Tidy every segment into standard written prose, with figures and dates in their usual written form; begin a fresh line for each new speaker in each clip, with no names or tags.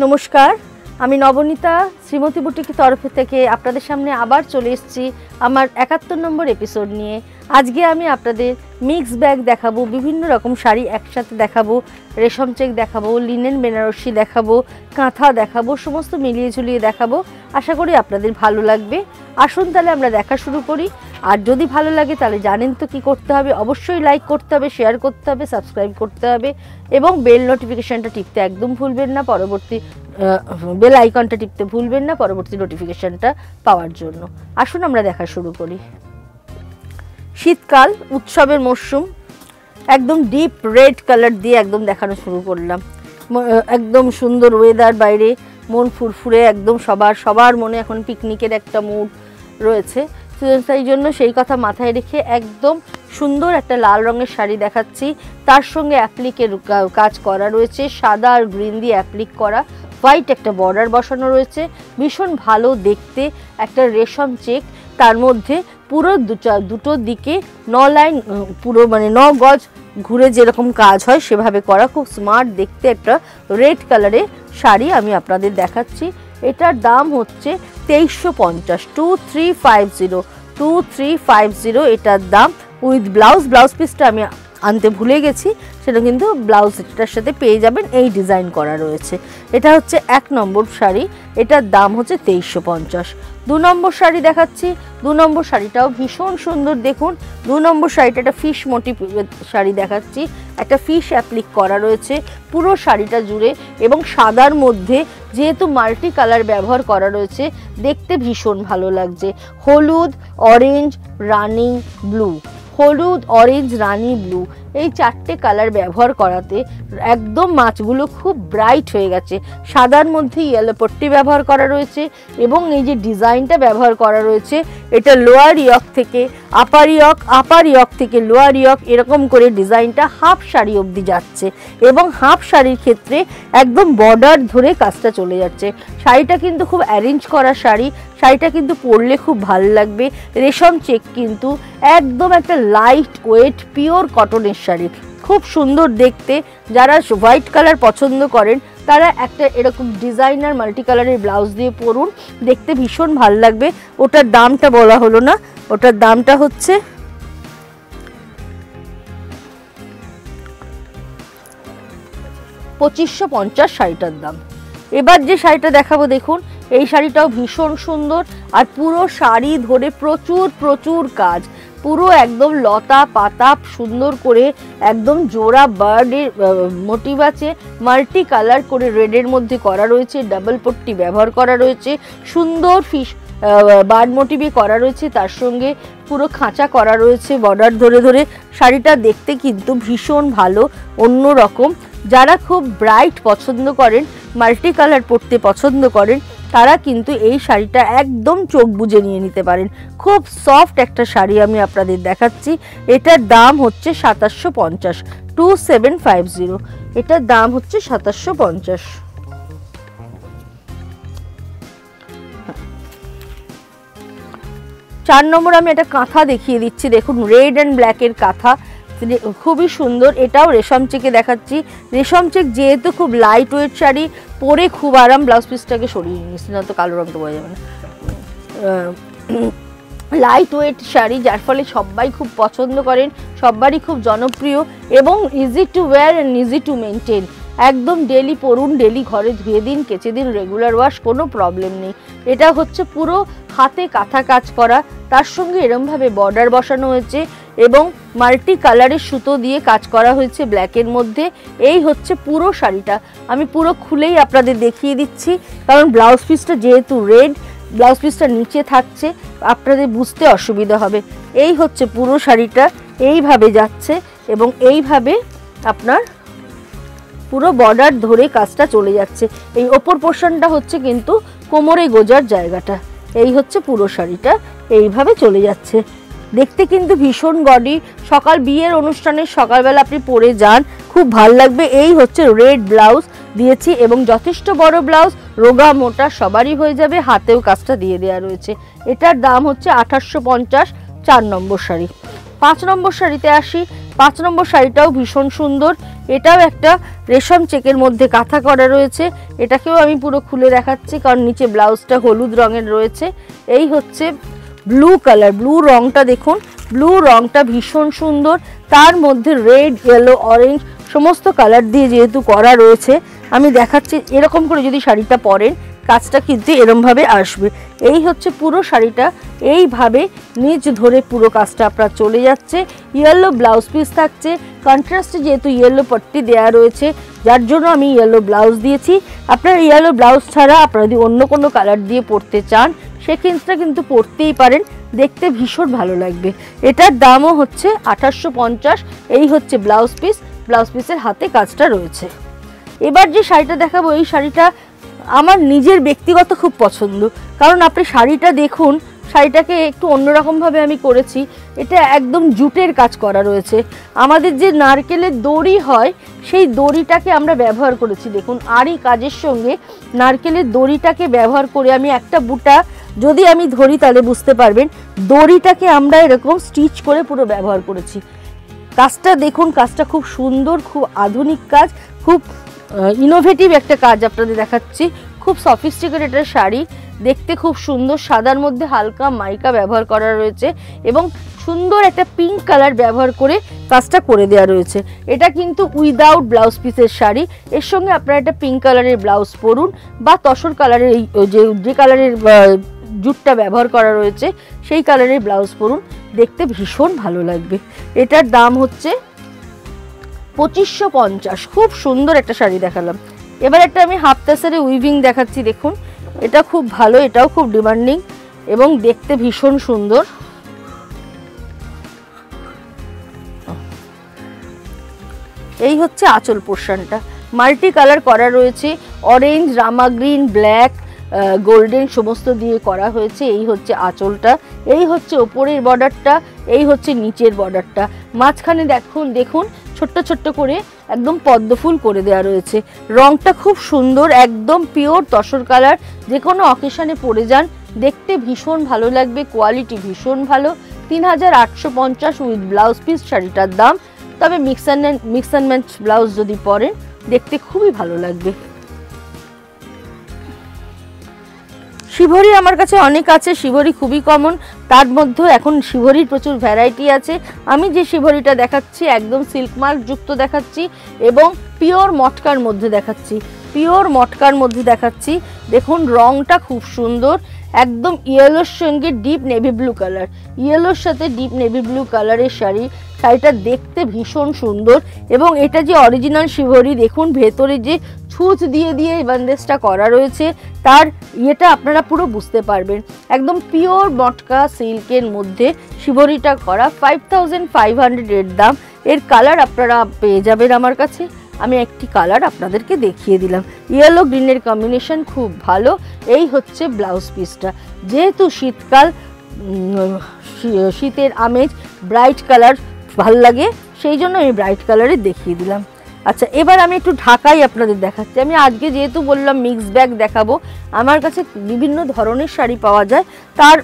নমস্কার, আমি নবনীতা শ্রীমতী বুটিকের তরফ থেকে আপনাদের সামনে আবার চলে এসেছি আমার ৭১ নম্বর এপিসোড নিয়ে। আজকে আমি আপনাদের মিক্স ব্যাগ দেখাবো, বিভিন্ন রকম শাড়ি একসাথে দেখাবো, রেশম চেক দেখাবো, লিনেন বেনারসি দেখাবো, কাঁথা দেখাবো, সমস্ত মিলিয়ে ঝুলিয়ে দেখাবো। আশা করি আপনাদের ভালো লাগবে। আসুন তাহলে আমরা দেখা শুরু করি। আর যদি ভালো লাগে তাহলে জানেন তো কী করতে হবে, অবশ্যই লাইক করতে হবে, শেয়ার করতে হবে, সাবস্ক্রাইব করতে হবে এবং বেল নোটিফিকেশানটা টিপতে একদম ভুলবেন না। পরবর্তী বেল আইকনটা টিপতে ভুলবেন না পরবর্তী নোটিফিকেশানটা পাওয়ার জন্য। আসুন আমরা দেখা শুরু করি। শীতকাল, উৎসবের মরশুম, একদম ডিপ রেড কালার দিয়ে একদম দেখানো শুরু করলাম। একদম সুন্দর ওয়েদার, বাইরে মন ফুরফুরে, একদম সবার মনে এখন পিকনিকের একটা মুড রয়েছে। সেই জন্য সেই কথা মাথায় রেখে একদম সুন্দর একটা লাল রঙের শাড়ি দেখাচ্ছি। তার সঙ্গে অ্যাপ্লিকের কাজ করা রয়েছে, সাদা আর গ্রিন দিয়ে অ্যাপ্লিক করা, হোয়াইট একটা বর্ডার বসানো রয়েছে, ভীষণ ভালো দেখতে একটা রেশম চেক। তার মধ্যে পুরো দুটো দিকে 9 লাইন, পুরো মানে 9 গজ ঘুরে যেরকম কাজ হয় সেভাবে করা, খুব স্মার্ট দেখতে একটা রেড কালারের শাড়ি আমি আপনাদের দেখাচ্ছি। এটার দাম হচ্ছে 2350, 2350 এটার দাম উইথ ব্লাউজ পিসটা আমি আনতে ভুলে গেছি, সেটা কিন্তু ব্লাউজটার সাথে পেয়ে যাবেন। এই ডিজাইন করা রয়েছে। এটা হচ্ছে 1 নম্বর শাড়ি, এটার দাম হচ্ছে 2350। 2 নম্বর শাড়ি দেখাচ্ছি। 2 নম্বর শাড়িটাও ভীষণ সুন্দর। দেখুন 2 নম্বর শাড়িটা একটা ফিশ মোটিভ শাড়ি দেখাচ্ছি, একটা ফিশ অ্যাপ্লিক করা রয়েছে পুরো শাড়িটা জুড়ে এবং সাদার মধ্যে যেহেতু মাল্টি কালার ব্যবহার করা রয়েছে দেখতে ভীষণ ভালো লাগছে। হলুদ, অরেঞ্জ, রানি ব্লু, হলুদ, অরেঞ্জ, রানি ব্লু, এই 4টে কালার ব্যবহার করাতে একদম মাছগুলো খুব ব্রাইট হয়ে গেছে। সাদার মধ্যে ইয়েলো পট্টি ব্যবহার করা রয়েছে এবং এই যে ডিজাইনটা ব্যবহার করা রয়েছে এটা লোয়ার ইয়ক থেকে আপার ইয়ক থেকে লোয়ার ইয়ক, এরকম করে ডিজাইনটা হাফ শাড়ি অবধি যাচ্ছে এবং হাফ শাড়ির ক্ষেত্রে একদম বর্ডার ধরে কাজটা চলে যাচ্ছে। শাড়িটা কিন্তু খুব অ্যারেঞ্জ করা শাড়ি, শাড়িটা কিন্তু পরলে খুব ভালো লাগবে। রেশম চেক কিন্তু একদম একটা লাইট ওয়েট পিওর কটনের শাড়ি, খুব সুন্দর দেখতে। যারা হোয়াইট কালার পছন্দ করেন তারা একটা এরকম ডিজাইনার মাল্টি কালারের ব্লাউজ দিয়ে পরুন, দেখতে ভীষণ ভালো লাগবে। ওটার দামটা বলা হলো না, ওটার দামটা হচ্ছে 2550 শাড়িটার দাম। এবার যে শাড়িটা দেখাবো দেখুন, এই শাড়িটাও ভীষণ সুন্দর আর পুরো শাড়ি ধরে প্রচুর কাজ, পুরো একদম লতা পাতা সুন্দর করে একদম জোড়া বার্ডের মোটিভ আছে, মাল্টি কালার করে রেডের মধ্যে করা রয়েছে, ডাবল পট্টি ব্যবহার করা রয়েছে, সুন্দর ফিশ বার্ড মোটিভে করা রয়েছে, তার সঙ্গে পুরো খাঁচা করা রয়েছে বর্ডার ধরে। শাড়িটা দেখতে কিন্তু ভীষণ ভালো, অন্য রকম। যারা খুব ব্রাইট পছন্দ করেন, মাল্টি কালার পরতে পছন্দ করেন, তারা কিন্তু এই শাড়িটা একদম চোখ বুজে নিয়ে নিতে পারেন। খুব সফট একটা শাড়ি আমি আপনাদের দেখাচ্ছি। এটার দাম হচ্ছে 2750, 2750, এটার দাম হচ্ছে 2750। 4 নম্বর আমি একটা কাঁথা দেখিয়ে দিচ্ছি। দেখুন রেড অ্যান্ড ব্ল্যাকের কাঁথা, খুবই সুন্দর। এটাও রেশম চেকে দেখাচ্ছি। রেশম চেক যেহেতু খুব লাইট ওয়েট শাড়ি, পরে খুব আরাম। ব্লাউজ পিসটাকে সরিয়ে নিচ্ছি, না তো কালো রঙটা বোঝা যাবে না। লাইট ওয়েট শাড়ি, যার ফলে সবাই খুব পছন্দ করেন, সবারই খুব জনপ্রিয় এবং easy to wire and easy to maintain. একদম ডেলি পরুন, ডেলি ঘরে ধুয়ে দিন, কেচে দিন, রেগুলার ওয়াশ, কোনো প্রবলেম নেই। এটা হচ্ছে পুরো হাতে কাঁথা কাজ করা, তার সঙ্গে এরমভাবে বর্ডার বসানো হয়েছে এবং মাল্টি কালারের সুতো দিয়ে কাজ করা হয়েছে ব্ল্যাকের মধ্যে। এই হচ্ছে পুরো শাড়িটা। আমি পুরো খুলেই আপনাদের দেখিয়ে দিচ্ছি, কারণ ব্লাউজ পিসটা যেহেতু রেড, ব্লাউজ পিসটা নিচে থাকছে, আপনাদের বুঝতে অসুবিধা হবে। এই হচ্ছে পুরো শাড়িটা, এইভাবে যাচ্ছে এবং এইভাবে আপনার পুরো বর্ডার ধরে কাজটা চলে যাচ্ছে। এই ওপর পোর্শনটা হচ্ছে কিন্তু কোমরে গোজার জায়গাটা। এই হচ্ছে পুরো শাড়িটা, এইভাবে চলে যাচ্ছে। দেখতে কিন্তু ভীষণ গডি, সকাল বিয়ের অনুষ্ঠানে সকালবেলা আপনি পরে যান, খুব ভাল লাগবে। এই হচ্ছে রেড ব্লাউজ দিয়েছি এবং যথেষ্ট বড় ব্লাউজ, রোগা মোটা সবারই হয়ে যাবে, হাতেও কাজটা দিয়ে দেওয়া রয়েছে। এটার দাম হচ্ছে 2850, 4 নম্বর শাড়ি। 5 নম্বর শাড়িতে আসি। 5 নম্বর শাড়িটাও ভীষণ সুন্দর, এটাও একটা রেশম চেকের মধ্যে কাঁথা করা রয়েছে। এটাকেও আমি পুরো খুলে দেখাচ্ছি কারণ নিচে ব্লাউজটা হলুদ রঙের রয়েছে। এই হচ্ছে ব্লু কালার, ব্লু রঙটা দেখুন, ব্লু রঙটা ভীষণ সুন্দর, তার মধ্যে রেড, ইয়েলো, অরেঞ্জ সমস্ত কালার দিয়ে যেহেতু করা রয়েছে, আমি দেখাচ্ছি এরকম করে যদি শাড়িটা পরেন কাজটা কিন্তু এরমভাবে আসবে। এই হচ্ছে পুরো শাড়িটা, এইভাবে নিচ ধরে পুরো কাজটা আপনার চলে যাচ্ছে। ইয়েলো ব্লাউজ পিস থাকছে, কন্ট্রাস্টে যেহেতু ইয়েলো পট্টি দেওয়া রয়েছে যার জন্য আমি ইয়েলো ব্লাউজ দিয়েছি। আপনার ইয়েলো ব্লাউজ ছাড়া আপনারা যদি অন্য কোনো কালার দিয়ে পরতে চান সেক্ষেত্রে কিন্তু পরতেই পারেন, দেখতে ভীষণ ভালো লাগবে। এটার দামও হচ্ছে 2850। এই হচ্ছে ব্লাউজ পিস, ব্লাউজ পিসের হাতে কাজটা রয়েছে। এবার যে শাড়িটা দেখাবো এই শাড়িটা আমার নিজের ব্যক্তিগত খুব পছন্দ, কারণ আপনি শাড়িটা দেখুন, শাড়িটাকে একটু অন্যরকমভাবে আমি করেছি। এটা একদম জুটের কাজ করা রয়েছে, আমাদের যে নারকেলের দড়ি হয় সেই দড়িটাকে আমরা ব্যবহার করেছি দেখুন। আর এই কাজের সঙ্গে নারকেলের দড়িটাকে ব্যবহার করে আমি একটা বুটা যদি আমি ধরি তাহলে বুঝতে পারবেন দড়িটাকে আমরা এরকম স্টিচ করে পুরো ব্যবহার করেছি। কাজটা দেখুন, কাজটা খুব সুন্দর, খুব আধুনিক কাজ, খুব ইনোভেটিভ একটা কাজ আপনাদের দেখাচ্ছি। খুব সফিস্টিকেটেড শাড়ি, দেখতে খুব সুন্দর, সাদার মধ্যে হালকা মাইকা ব্যবহার করা রয়েছে এবং সুন্দর একটা পিঙ্ক কালার ব্যবহার করে কাজটা করে দেওয়া রয়েছে। এটা কিন্তু উইদাউট ব্লাউজ পিসের শাড়ি, এর সঙ্গে আপনারা একটা পিঙ্ক কালারের ব্লাউজ পরুন বা তসর কালারের যে কালারের জুটটা ব্যবহার করা রয়েছে সেই কালারের ব্লাউজ পরুন, দেখতে ভীষণ ভালো লাগবে। এটার দাম হচ্ছে 2550। খুব সুন্দর একটা শাড়ি দেখালাম। এবার একটা আমি হাফ তাসারে উইভিং দেখাচ্ছি দেখুন, এটা খুব ভালো, এটাও খুব ডিমান্ডিং এবং দেখতে ভীষণ সুন্দর। এই হচ্ছে আঁচল পোর্শনটা, মাল্টি কালার করা রয়েছে, অরেঞ্জ, রামা গ্রিন, ব্ল্যাক, গোল্ডেন সমস্ত দিয়ে করা হয়েছে। এই হচ্ছে আঁচলটা, এই হচ্ছে ওপরের বর্ডারটা, এই হচ্ছে নিচের বর্ডারটা, মাঝখানে দেখুন দেখুন ছোট্ট ছোট্ট করে একদম পদ্ম ফুল করে দেওয়া রয়েছে। রংটা খুব সুন্দর, একদম পিওর তসর কালার, যে কোনো অকেশনে পরে যান দেখতে ভীষণ ভালো লাগবে, কোয়ালিটি ভীষণ ভালো। 3850 উইথ ব্লাউজ পিস শাড়িটার দাম। তবে মিক্স অ্যান্ড ম্যাচ ব্লাউজ যদি পরেন দেখতে খুবই ভালো লাগবে। শিভরি আমার কাছে অনেক আছে, শিভরি খুবই কমন, তার মধ্যে এখন শিভরির প্রচুর ভ্যারাইটি আছে। আমি যে শিভরিটা দেখাচ্ছি একদম সিল্ক মার্ক যুক্ত দেখাচ্ছি এবং পিওর মটকার মধ্যে দেখাচ্ছি, পিওর মটকার মধ্যে দেখাচ্ছি। দেখুন রংটা খুব সুন্দর, একদম ইয়েলোর সঙ্গে ডিপ নেভি ব্লু কালার, ইয়েলোর সাথে ডিপ নেভি ব্লু কালারের শাড়ি। শাড়িটা দেখতে ভীষণ সুন্দর এবং এটা যে অরিজিনাল শিভরি, দেখুন ভেতরে যে ছুঁচ দিয়ে দিয়ে বান্দেজটা করা রয়েছে তার ইয়েটা আপনারা পুরো বুঝতে পারবেন। একদম পিওর মটকা সিল্কের মধ্যে শিভরিটা করা, 5500 এর দাম। এর কালার আপনারা পেয়ে যাবেন আমার কাছে, আমি একটি কালার আপনাদেরকে দেখিয়ে দিলাম, ইয়েলো গ্রিনের কম্বিনেশন খুব ভালো। এই হচ্ছে ব্লাউজ পিসটা, যেহেতু শীতকাল, শীতের আমেজ, ব্রাইট কালার ভাল লাগে সেই জন্য আমি ব্রাইট কালারে দেখিয়ে দিলাম। আচ্ছা এবার আমি একটু ঢাকাই আপনাদের দেখাচ্ছি। আমি আজকে যেহেতু বললাম মিক্স ব্যাগ দেখাবো, আমার কাছে বিভিন্ন ধরনের শাড়ি পাওয়া যায়, তার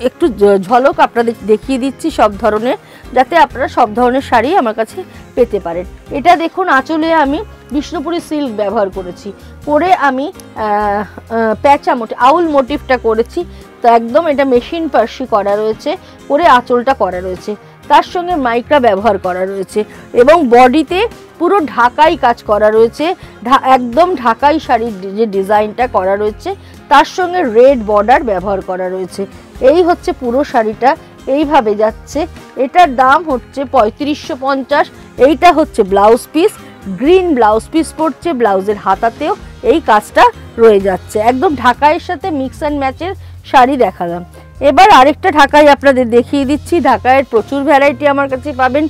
একটু ঝলক আপনাদের দেখিয়ে দিচ্ছি সব ধরনের, যাতে আপনারা সব ধরনের শাড়ি আমার কাছে পেতে পারেন। এটা দেখুন আঁচলে আমি বিষ্ণুপুরি সিল্ক ব্যবহার করেছি, করে আমি প্যাচা আউল মোটিভটা করেছি, তো একদম এটা মেশিন পার্সি করা রয়েছে, করে আঁচলটা করা রয়েছে, তার সঙ্গে মাইক্রা ব্যবহার করা রয়েছে এবং বডিতে পুরো ঢাকাই কাজ করা রয়েছে, একদম ঢাকাই শাড়ির যে ডিজাইনটা করা রয়েছে তার সঙ্গে রেড বর্ডার ব্যবহার করা রয়েছে। এই হচ্ছে পুরো শাড়িটা, এইভাবে যাচ্ছে। এটার দাম হচ্ছে 3550। এইটা হচ্ছে blouse piece, green blouse piece পড়ছে, ব্লাউজের হাতাতেও এই কাজটা রয়ে যাচ্ছে। একদম ঢাকাইয়ের সাথে মিক্স অ্যান্ড ম্যাচের শাড়ি দেখালাম। এবার আরেকটা ঢাকাই আপনাদের দেখিয়ে দিচ্ছি। ঢাকাইয়ের প্রচুর ভ্যারাইটি আমার কাছে পাবেন,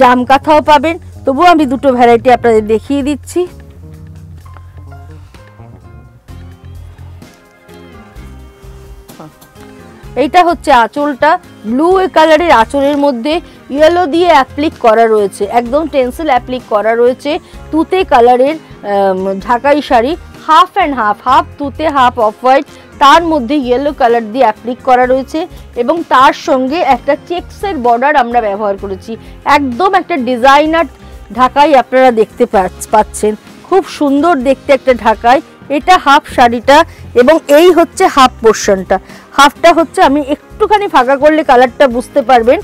জামকাথাও পাবেন, তবুও আমি দুটো ভ্যারাইটি আপনাদের দেখিয়ে দিচ্ছি। এইটা হচ্ছে আঁচলটা, ব্লু কালারের আঁচলের মধ্যে ইয়েলো দিয়ে অ্যাপ্লিক করা রয়েছে, একদম টেন্সিল অ্যাপ্লিক করা রয়েছে, তুতে কালারের ঢাকাই sari, half and half, half তুতে হাফ অফ হোয়াইট, তার মধ্যে ইয়েলো কালার দিয়ে অ্যাপ্লিক করা রয়েছে এবং তার সঙ্গে একটা চেকসের বর্ডার আমরা ব্যবহার করেছি। একদম একটা ডিজাইনার ঢাকাই আপনারা দেখতে পাচ্ছেন, খুব সুন্দর দেখতে একটা ঢাকাই। এটা হাফ শাড়িটা এবং এই হচ্ছে হাফ পোর্শনটা। হাফটা হচ্ছে, আমি একটুখানি ফাঁকা করলে কালারটা বুঝতে পারবেন,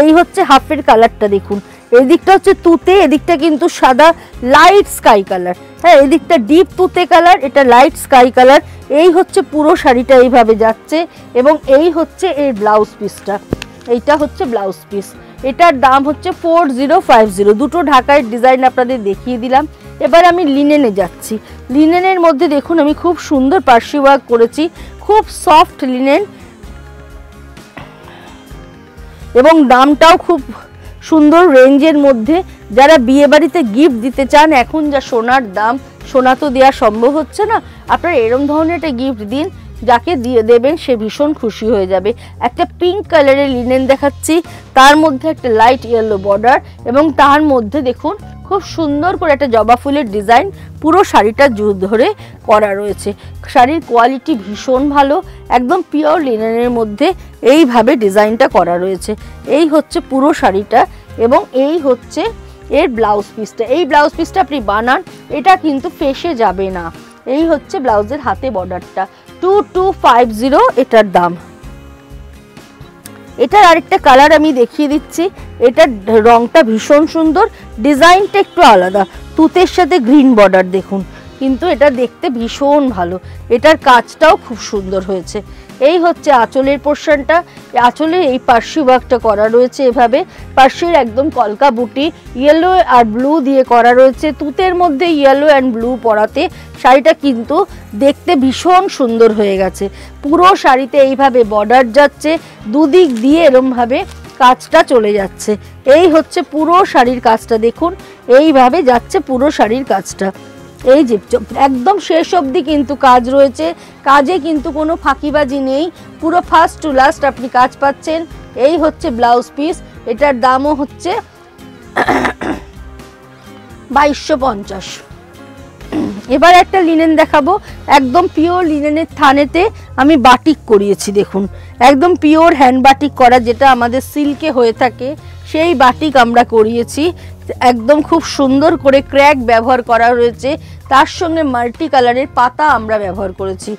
এই হচ্ছে হাফের কালারটা দেখুন। এদিকটা হচ্ছে তুতে, এদিকটা কিন্তু সাদা লাইট স্কাই কালার, হ্যাঁ এদিকটা ডিপ তুতে কালার, এটা লাইট স্কাই কালার। এই হচ্ছে পুরো শাড়িটা এইভাবে যাচ্ছে এবং এই হচ্ছে এর ব্লাউজ পিসটা, এইটা হচ্ছে ব্লাউজ পিস। এটার দাম হচ্ছে 4050। দুটো ঢাকায় ডিজাইন আপনাদের দেখিয়ে দিলাম। এবার আমি লিনেনে যাচ্ছি। লিনেনের মধ্যে দেখুন আমি খুব সুন্দর পার্সি ওয়ার্ক করেছি, খুব সফট লিনেন এবং দামটাও খুব সুন্দর রেঞ্জের মধ্যে। যারা বিয়ে বাড়িতে গিফট দিতে চান, এখন যা সোনার দাম, সোনা তো দেওয়া সম্ভব হচ্ছে না, আপনারা এরকম ধরনের একটা গিফট দিন, যাকে দিয়ে দেবেন সে ভীষণ খুশি হয়ে যাবে। একটা পিঙ্ক কালারের লিনেন দেখাচ্ছি, তার মধ্যে একটা লাইট ইয়েলো বর্ডার এবং তার মধ্যে দেখুন খুব সুন্দর করে একটা জবা ফুলের ডিজাইন পুরো শাড়িটা ধরে করা রয়েছে। শাড়ির কোয়ালিটি ভীষণ ভালো, একদম পিওর লিনেনের মধ্যে এইভাবে ডিজাইনটা করা রয়েছে। এই হচ্ছে পুরো শাড়িটা এবং এই হচ্ছে এর ব্লাউজ পিসটা। এই ব্লাউজ পিসটা আপনি বানান, এটা কিন্তু ফেসে যাবে না। এই হচ্ছে ব্লাউজের হাতে বর্ডারটা, 2250 এটার দাম। এটার আরেকটা কালার আমি দেখিয়ে দিচ্ছি, এটার রংটা ভীষণ সুন্দর, ডিজাইনটা একটু আলাদা, তুতের সাথে গ্রিন বর্ডার দেখুন, কিন্তু এটা দেখতে ভীষণ ভালো, এটার কাজটাও খুব সুন্দর হয়েছে। এই হচ্ছে আঁচলের পোর্শনটা, আঁচলে এই পার্সি ওয়ার্কটা করা রয়েছে এভাবে, পার্সির একদম কলকা বুটি ইয়েলো আর ব্লু দিয়ে করা রয়েছে। তুতের মধ্যে ইয়েলো অ্যান্ড ব্লু পরাতে শাড়িটা কিন্তু দেখতে ভীষণ সুন্দর হয়ে গেছে। পুরো শাড়িতে এইভাবে বর্ডার যাচ্ছে, দুদিক দিয়ে এরমভাবে কাজটা চলে যাচ্ছে। এই হচ্ছে পুরো শাড়ির কাজটা দেখুন, এইভাবে যাচ্ছে পুরো শাড়ির কাজটা। এই যে একদম শেষ অবধি কিন্তু কাজ রয়েছে, কাজে কিন্তু কোনো ফাঁকিবাজি নেই, পুরো ফার্স্ট টু লাস্ট আপনি কাজ পাচ্ছেন। এই হচ্ছে ব্লাউজ পিস, এটার দামও হচ্ছে 2250। এবার একটা লিনেন দেখাবো, একদম পিওর লিনেনের থানেতে আমি বাটিক করিয়েছি দেখুন, একদম পিওর হ্যান্ড বাটিক করা, যেটা আমাদের সিল্কে হয়ে থাকে সেই বাটিক আমরা করিয়েছি। একদম খুব সুন্দর করে ক্র্যাক ব্যবহার করা রয়েছে, তার সঙ্গে মাল্টি কালারের পাতা আমরা ব্যবহার করেছি,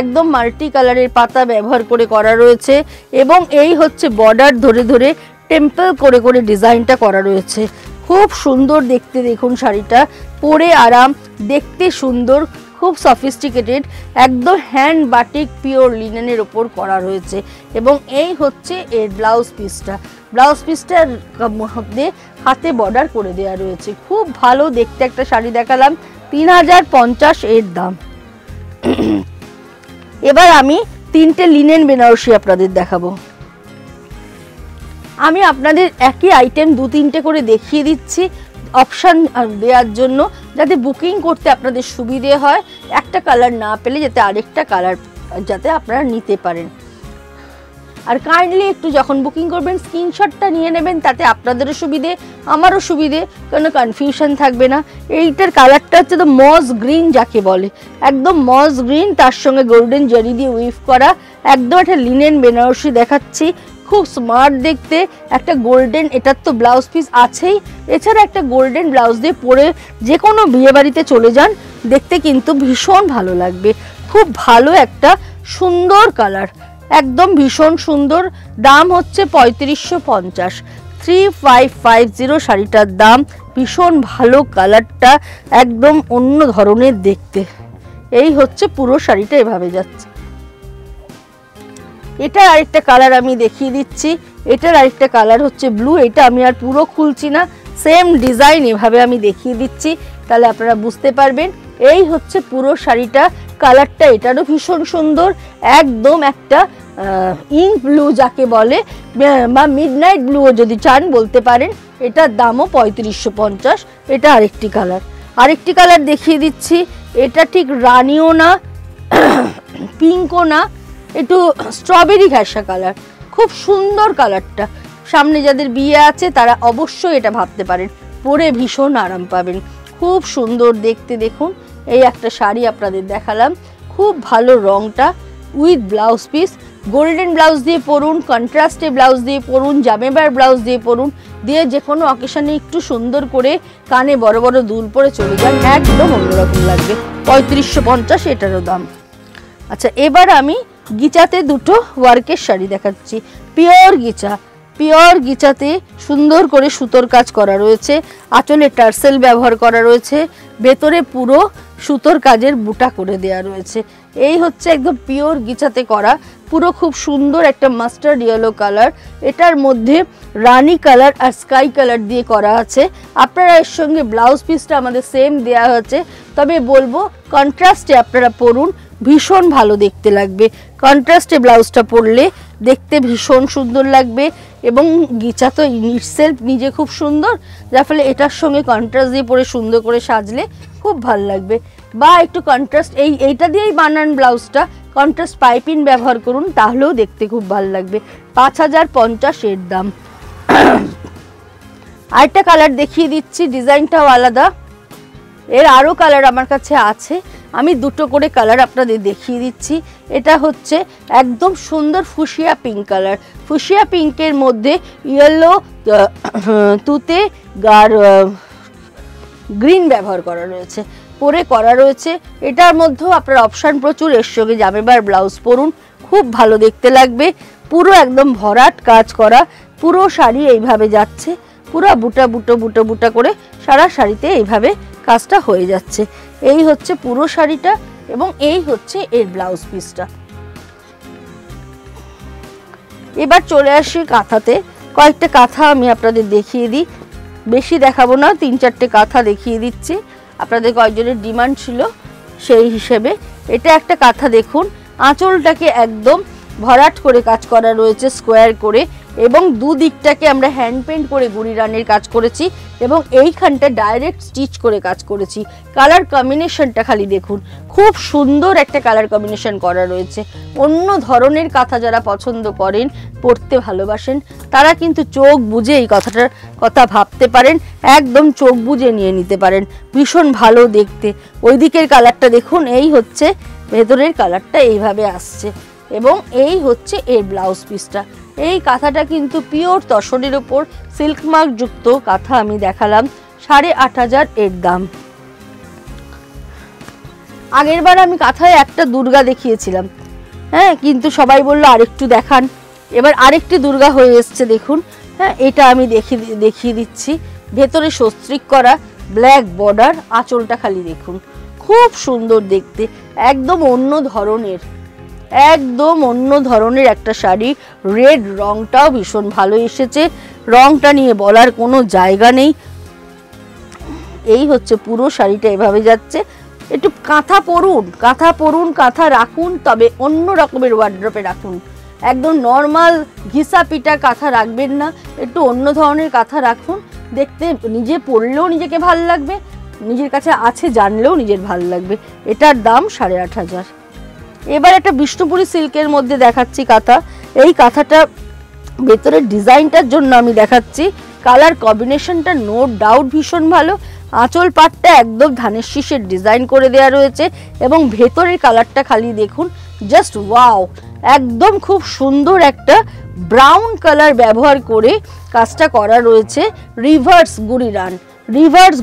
একদম মাল্টি কালারের পাতা ব্যবহার করে করা রয়েছে এবং এই হচ্ছে বর্ডার ধরে ধরে টেম্পল করে করে ডিজাইনটা করা রয়েছে। খুব সুন্দর দেখতে দেখুন শাড়িটা, পরে আরাম, দেখতে সুন্দর, খুব সফিস্টিকেটেড, একদম হ্যান্ড বাটিক পিওর লিনেনের ওপর করা রয়েছে এবং এই হচ্ছে এর ব্লাউজ পিসটা। ব্লাউজ পিসটার মধ্যে হাতে বর্ডার করে দেওয়া রয়েছে, খুব ভালো দেখতে একটা শাড়ি দেখালাম, 3050 এর দাম। এবার আমি তিনটে লিনেন বেনারসি আপনাদের দেখাবো। আমি আপনাদের একই আইটেম দু তিনটে করে দেখিয়ে দিচ্ছি অপশান দেওয়ার জন্য, যাতে বুকিং করতে আপনাদের সুবিধে হয়, একটা কালার না পেলে যাতে আরেকটা কালার যাতে আপনারা নিতে পারেন। আর কাইন্ডলি একটু যখন বুকিং করবেন স্ক্রিনশটটা নিয়ে নেবেন, তাতে আপনাদেরও সুবিধে আমারও সুবিধে, কোনো কনফিউশন থাকবে না। এইটার কালারটা হচ্ছে তো মস গ্রিন যাকে বলে, একদম মস গ্রিন, তার সঙ্গে গোল্ডেন জারি দিয়ে উইভ করা, একদম একটা লিনেন বেনারসি দেখাচ্ছি, খুব স্মার্ট দেখতে, একটা গোল্ডেন, এটার তো ব্লাউজ পিস আছেই, এছাড়া একটা গোল্ডেন ব্লাউজ দিয়ে পরে যে কোনো বিয়ে বাড়িতে চলে যান, দেখতে কিন্তু ভীষণ ভালো লাগবে। খুব ভালো একটা সুন্দর কালার, একদম ভীষণ সুন্দর। দাম হচ্ছে 3550, 3550 শাড়িটার দাম। ভীষণ ভালো কালারটা, একদম অন্য ধরনের দেখতে। এই হচ্ছে পুরো শাড়িটা এভাবে যাচ্ছে। এটা আরেকটা কালার আমি দেখিয়ে দিচ্ছি, এটার আরেকটা কালার হচ্ছে ব্লু, এটা আমি আর পুরো খুলছি না, সেম ডিজাইন এভাবে আমি দেখিয়ে দিচ্ছি, তাহলে আপনারা বুঝতে পারবেন। এই হচ্ছে পুরো শাড়িটা, কালারটা এটারও ভীষণ সুন্দর, একদম একটা ইঙ্ক ব্লু যাকে বলে বা মিডনাইট ব্লুও যদি চান বলতে পারেন। এটার দামও 3550। এটা আরেকটি কালার, আরেকটি কালার দেখিয়ে দিচ্ছি, এটা ঠিক রানিও না পিঙ্কও না, একটু স্ট্রবেরি ঘাসা কালার, খুব সুন্দর কালারটা। সামনে যাদের বিয়ে আছে তারা অবশ্যই এটা ভাবতে পারেন, পরে ভীষণ আরাম পাবেন, খুব সুন্দর দেখতে দেখুন। এই একটা শাড়ি আপনাদের দেখালাম, খুব ভালো রংটা, with blouse piece. Golden blouse দিয়ে পরুন, কন্ট্রাস্টে ব্লাউজ দিয়ে পরুন, জামেবার ব্লাউজ দিয়ে পরুন, দিয়ে যে কোনো অকেশনে একটু সুন্দর করে কানে বড় বড় দুল পরে চলে যান, একদম অন্যরকম লাগবে। 3550 এটারও দাম। আচ্ছা, এবার আমি গিচাতে দুটো ওয়ার্কের শাড়ি দেখাচ্ছি, পিওর গিচা। পিওর গিচাতে সুন্দর করে সুতোর কাজ করা রয়েছে, আঁচলে টার্সেল ব্যবহার করা রয়েছে, ভেতরে পুরো সুতোর কাজের বুটা করে দেয়া রয়েছে। এই হচ্ছে একদম পিওর গিচাতে করা, পুরো খুব সুন্দর একটা মাস্টার্ড ইয়েলো কালার, এটার মধ্যে রানি কালার আর স্কাই কালার দিয়ে করা আছে। আপনারা এর সঙ্গে ব্লাউজ পিসটা আমাদের সেম দেয়া হয়েছে, তবে বলবো কন্ট্রাস্টে আপনারা পরুন, ভীষণ ভালো দেখতে লাগবে। কন্ট্রাস্টে ব্লাউজটা পরলে দেখতে ভীষণ সুন্দর লাগবে, এবং গিচা তো ইটসেলফ নিজে খুব সুন্দর, যার ফলে এটার সঙ্গে কন্ট্রাস্ট দিয়ে পরে সুন্দর করে সাজলে খুব ভালো লাগবে। বা একটু কন্ট্রাস্ট এইটা দিয়েই বানান ব্লাউজটা, কন্ট্রাস্ট পাইপিং ব্যবহার করুন, তাহলেও দেখতে খুব ভালো লাগবে। 5050 এর দাম। আরেকটা কালার দেখিয়ে দিচ্ছি, ডিজাইনটাও আলাদা, এর আরও কালার আমার কাছে আছে, আমি দুটো করে কালার আপনাদের দেখিয়ে দিচ্ছি। এটা হচ্ছে একদম সুন্দর ফুশিয়া পিঙ্ক কালার, ফুশিয়া পিঙ্কের মধ্যে ইয়েলো, তুতে আর গ্রিন ব্যবহার করা রয়েছে, পরে করা রয়েছে। এটার মধ্যেও আপনার অপশান প্রচুর, এর সঙ্গে জামেবার ব্লাউজ পরুন, খুব ভালো দেখতে লাগবে। পুরো একদম ভরাট কাজ করা, পুরো শাড়ি এইভাবে যাচ্ছে, পুরো বুটা বুটো বুটো বুটা করে সারা শাড়িতে এইভাবে কাজটা হয়ে যাচ্ছে। এই হচ্ছে পুরো শাড়িটা, এবং এই হচ্ছে এর ব্লাউজ পিসটা। এবার চলে আসি কাঁথাতে, কয়েকটা কাঁথা আমি আপনাদের দেখিয়ে দিই, বেশি দেখাবো না, 3-4টে কাঁথা দেখিয়ে দিচ্ছি, আপনাদের কয়েকজনের ডিমান্ড ছিল সেই হিসেবে। এটা একটা কাঁথা দেখুন, আঁচলটাকে একদম ভরাট করে কাজ করা রয়েছে স্কোয়ার করে, এবং দুদিকটাকে আমরা হ্যান্ড পেন্ট করে গুড়ি রানের কাজ করেছি, এবং এইখানটা ডাইরেক্ট স্টিচ করে কাজ করেছি। কালার কম্বিনেশনটা খালি দেখুন, খুব সুন্দর একটা কালার কম্বিনেশন করা রয়েছে। অন্য ধরনের কাঁথা যারা পছন্দ করেন, পরতে ভালোবাসেন, তারা কিন্তু চোখ বুজে এই কথাটার কথা ভাবতে পারেন, একদম চোখ বুজে নিয়ে নিতে পারেন, ভীষণ ভালো দেখতে। ওই দিকের কালারটা দেখুন, এই হচ্ছে ভেতরের কালারটা এইভাবে আসছে, এবং এই হচ্ছে এর ব্লাউজ পিসটা। এই কাঁথাটা কিন্তু পিওর তসরের ওপর সিল্ক মার্ক যুক্ত কাঁথা আমি দেখালাম, 8500 এর দাম। আগের বার আমি কাঁথায় একটা দুর্গা দেখিয়েছিলাম, হ্যাঁ, কিন্তু সবাই বললো আরেকটু দেখান, এবার আরেকটি দুর্গা হয়ে এসছে দেখুন। হ্যাঁ, এটা আমি দেখিয়ে দিচ্ছি, ভেতরে সস্ত্রিক করা, ব্ল্যাক বর্ডার, আঁচলটা খালি দেখুন, খুব সুন্দর দেখতে, একদম অন্য ধরনের, একদম অন্য ধরনের একটা শাড়ি। রেড রংটাও ভীষণ ভালো এসেছে, রংটা নিয়ে বলার কোনো জায়গা নেই। এই হচ্ছে পুরো শাড়িটা এভাবে যাচ্ছে। একটু কাঁথা পরুন, কাঁথা পরুন, কাঁথা রাখুন, তবে অন্য রকমের ওয়ার্ড্রপে রাখুন, একদম নর্মাল ঘিসা পিটা কাঁথা রাখবেন না, একটু অন্য ধরনের কাঁথা রাখুন, দেখতে নিজে পরলেও নিজেকে ভাল লাগবে, নিজের কাছে আছে জানলেও নিজের ভাল লাগবে। এটার দাম 8500। এবার একটা বিষ্ণুপুরি সিল্কের মধ্যে দেখাচ্ছি কাঁথা। এই কাঁথাটা ভেতরের ডিজাইনটার জন্য আমি দেখাচ্ছি, কালার কম্বিনেশনটা নো ডাউট ভীষণ ভালো, আঁচল পাটটা একদম ধানের শীষের ডিজাইন করে দেওয়া রয়েছে, এবং ভেতরের কালারটা খালি দেখুন, জাস্ট ওয়াও, একদম খুব সুন্দর একটা ব্রাউন কালার ব্যবহার করে কাজটা করা রয়েছে। রিভার্স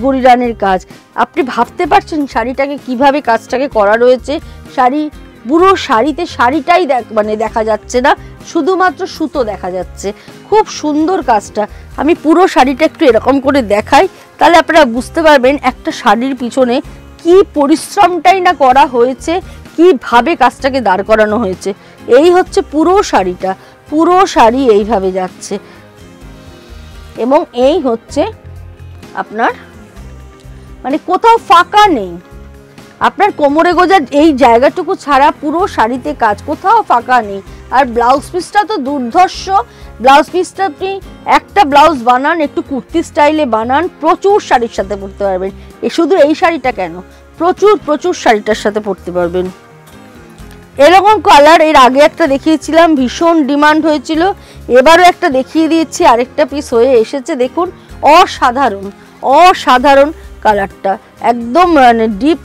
গুড়ি রানের কাজ, আপনি ভাবতে পারছেন শাড়িটাকে কিভাবে কাজটাকে করা রয়েছে। শাড়ি পুরো শাড়িতে শাড়িটাই দেখা যাচ্ছে না, শুধুমাত্র সুতো দেখা যাচ্ছে, খুব সুন্দর কাজটা। আমি পুরো শাড়িটা একটু এরকম করে দেখাই, তাহলে আপনারা বুঝতে পারবেন একটা শাড়ির পিছনে কি পরিশ্রমটাই না করা হয়েছে, কিভাবে কাজটাকে দাঁড় করানো হয়েছে। এই হচ্ছে পুরো শাড়িটা, পুরো শাড়ি এইভাবে যাচ্ছে, এবং এই হচ্ছে আপনার মানে কোথাও ফাঁকা নেই, আপনার কোমরে গোজা এই জায়গাটুকু ছাড়া পুরো শাড়িতে কাজ, কোথাও ফাঁকা নেই। আর ব্লাউজ পিসটা তো দুর্ধর্ষ, ব্লাউজ পিসটা আপনি একটা ব্লাউজ বানান, একটু কুর্তি স্টাইলে বানান, প্রচুর শাড়ির সাথে পরতে পারবেন। শুধু এই শাড়িটা কেন, প্রচুর শাড়িটার সাথে পরতে পারবেন। এরকম কালার এর আগে একটা দেখিয়েছিলাম, ভীষণ ডিমান্ড হয়েছিল, এবারও একটা দেখিয়ে দিয়েছি, আরেকটা পিস হয়ে এসেছে দেখুন, অসাধারণ কালারটা একদম মানে ডিপ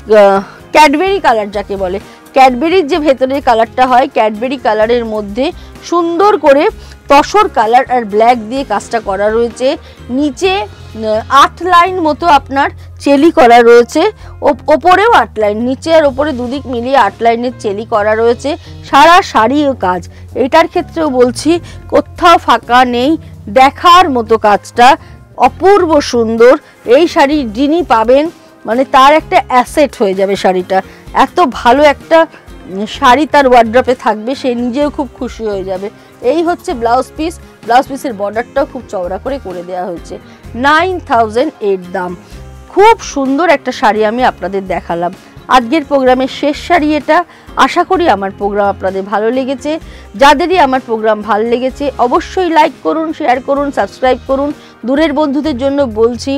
ক্যাডবেরি কালার যাকে বলে, ক্যাডবেরির যে ভেতরের কালারটা হয়, ক্যাডবেরি কালারের মধ্যে সুন্দর করে তসর কালার আর ব্ল্যাক দিয়ে কাজটা করা রয়েছে। নিচে 8 লাইন মতো আপনার চেলি করা রয়েছে, ওপরেও 8 লাইন, নিচে আর ওপরে দুদিক মিলিয়ে 8 লাইনের চেলি করা রয়েছে। সারা শাড়িও কাজ, এটার ক্ষেত্রেও বলছি কোথাও ফাঁকা নেই, দেখার মতো কাজটা অপূর্ব সুন্দর। এই শাড়ি যিনি পাবেন মানে তার একটা অ্যাসেট হয়ে যাবে শাড়িটা, এত ভালো একটা শাড়ি তার ওয়ার্ড্রপে থাকবে, সে নিজেও খুব খুশি হয়ে যাবে। এই হচ্ছে ব্লাউজ পিস, ব্লাউজ পিসের বর্ডারটাও খুব চওড়া করে দেওয়া হয়েছে। 9008 দাম। খুব সুন্দর একটা শাড়ি আমি আপনাদের দেখালাম। আজকের প্রোগ্রামের শেষ শাড়ি এটা। আশা করি আমার প্রোগ্রাম আপনাদের ভালো লেগেছে। যাদেরই আমার প্রোগ্রাম ভালো লেগেছে অবশ্যই লাইক করুন, শেয়ার করুন, সাবস্ক্রাইব করুন। দূরের বন্ধুদের জন্য বলছি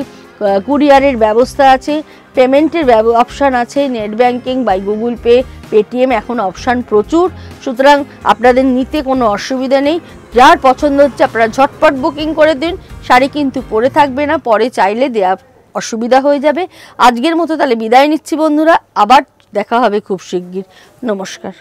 কুরিয়ারের ব্যবস্থা আছে, পেমেন্টের অপশান আছে, net banking by Google Pay, Paytm এখন অপশান প্রচুর, সুতরাং আপনাদের নিতে কোনো অসুবিধা নেই। যার পছন্দ হচ্ছে আপনারা ঝটপট বুকিং করে দিন, শাড়ি কিন্তু পরে থাকবে না, পরে চাইলে দেয়া অসুবিধা হয়ে যাবে। আজকের মতো তাহলে বিদায় নিচ্ছি বন্ধুরা, আবার দেখা হবে খুব শিগগির। নমস্কার।